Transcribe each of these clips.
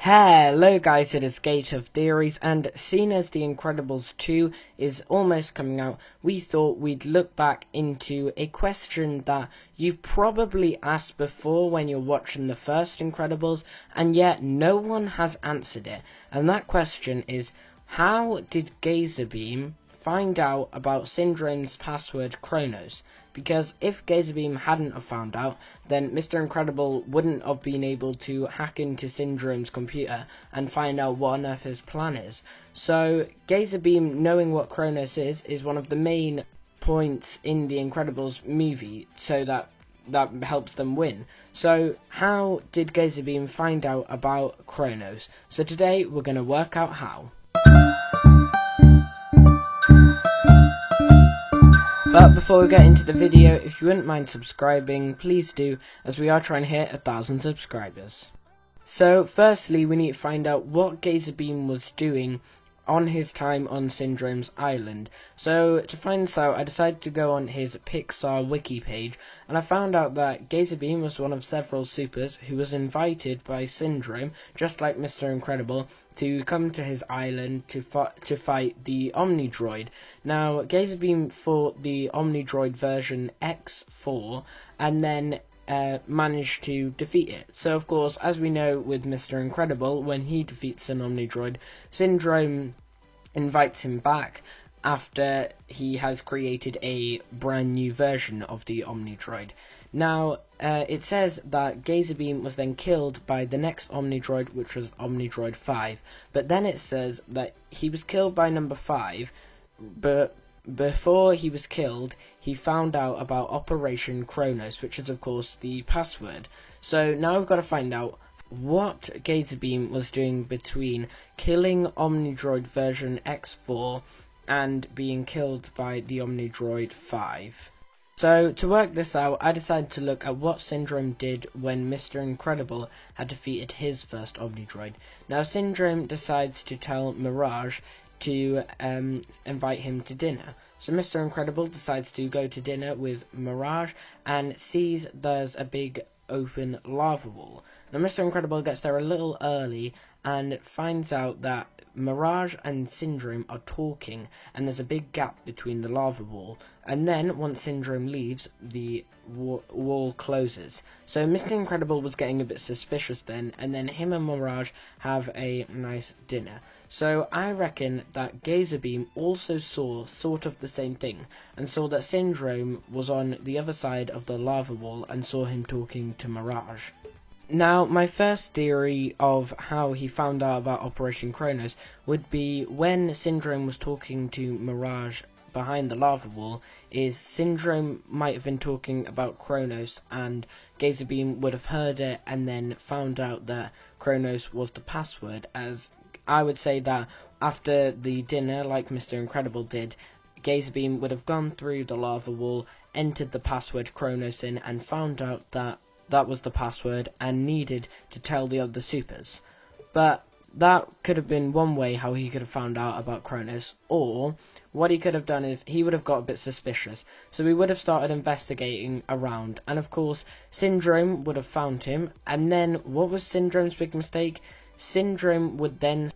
Hello guys, it is Gate of Theories, and seeing as The Incredibles 2 is almost coming out, we thought we'd look back into a question that you probably asked before when you're watching the first Incredibles, and yet no one has answered it. And that question is, how did Gazerbeam find out about Syndrome's password Kronos? Because if Gazerbeam hadn't have found out, then Mr. Incredible wouldn't have been able to hack into Syndrome's computer and find out what on earth his plan is. So Gazerbeam knowing what Kronos is one of the main points in the Incredibles movie, so that helps them win. So how did Gazerbeam find out about Kronos? So today we're going to work out how. But before we get into the video, if you wouldn't mind subscribing, please do, as we are trying to hit 1,000 subscribers. So firstly, we need to find out what Gazerbeam was doing on his time on Syndrome's island. So to find this out, I decided to go on his Pixar wiki page, and I found out that Gazerbeam was one of several supers who was invited by Syndrome, just like Mr. Incredible, to come to his island to fight the Omnidroid. Now, Gazerbeam fought the Omnidroid version X4, and then managed to defeat it. So of course, as we know with Mr. Incredible, when he defeats an Omnidroid, Syndrome invites him back after he has created a brand new version of the Omnidroid. Now, it says that Gazerbeam was then killed by the next Omnidroid, which was Omnidroid 5, but then it says that he was killed by number 5, but before he was killed, he found out about Operation Kronos, which is of course the password. So now we've got to find out what Gazerbeam was doing between killing Omnidroid version X4 and being killed by the Omnidroid 5. So to work this out, I decided to look at what Syndrome did when Mr. Incredible had defeated his first Omnidroid. Now Syndrome decides to tell Mirage to invite him to dinner. So Mr. Incredible decides to go to dinner with Mirage and sees there's a big open lava wall. Now Mr. Incredible gets there a little early and finds out that Mirage and Syndrome are talking, and there's a big gap between the lava wall. And then once Syndrome leaves, the wall closes. So Mr. Incredible was getting a bit suspicious then, and then him and Mirage have a nice dinner. So I reckon that Gazerbeam also saw sort of the same thing, and saw that Syndrome was on the other side of the lava wall and saw him talking to Mirage. Now, my first theory of how he found out about Operation Kronos would be when Syndrome was talking to Mirage behind the lava wall, is Syndrome might have been talking about Kronos, and Gazerbeam would have heard it and then found out that Kronos was the password, as I would say that after the dinner, like Mr. Incredible did, Gazerbeam would have gone through the lava wall, entered the password Kronos in, and found out that that was the password and needed to tell the other supers. But that could have been one way how he could have found out about Kronos, or what he could have done is he would have got a bit suspicious, so he would have started investigating around, and of course Syndrome would have found him, and then what was Syndrome's big mistake? Syndrome would then...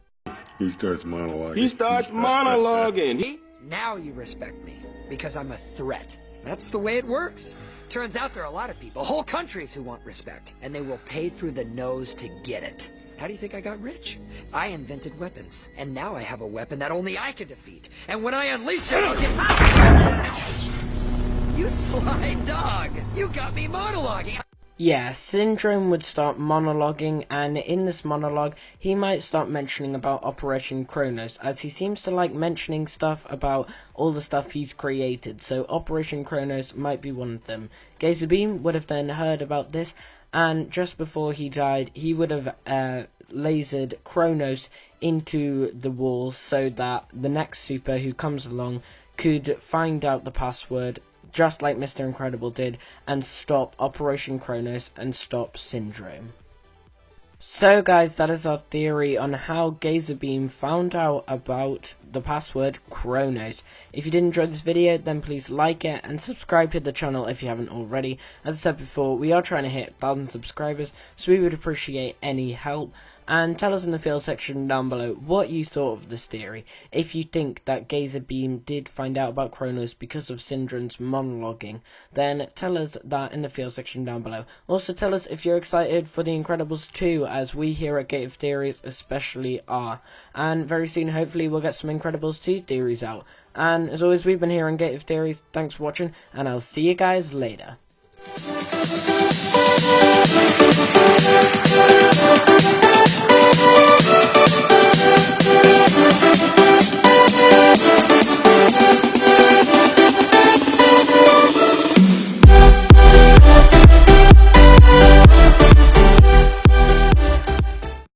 He starts monologuing. Now you respect me, because I'm a threat. That's the way it works. Turns out there are a lot of people, whole countries, who want respect, and they will pay through the nose to get it. How do you think I got rich? I invented weapons, and now I have a weapon that only I can defeat. And when I unleash it, I'll get... You sly dog! You got me monologuing! Yeah, Syndrome would start monologuing, and in this monologue, he might start mentioning about Operation Kronos, as he seems to like mentioning stuff about all the stuff he's created, so Operation Kronos might be one of them. Gazerbeam would have then heard about this, and just before he died, he would have lasered Kronos into the wall so that the next super who comes along could find out the password, just like Mr. Incredible did, and stop Operation Kronos and stop Syndrome. So guys, that is our theory on how Gazerbeam found out about the password Kronos. If you did enjoy this video, then please like it and subscribe to the channel if you haven't already. As I said before, we are trying to hit 1,000 subscribers, so we would appreciate any help. and tell us in the field section down below what you thought of this theory. If you think that Gazer Beam did find out about Kronos because of Syndrone's monologuing, then tell us that in the field section down below. Also tell us if you're excited for The Incredibles 2, as we here at Gate of Theories especially are. And very soon, hopefully, we'll get some Incredibles 2 theories out. And as always, we've been here on Gate of Theories. Thanks for watching, and I'll see you guys later.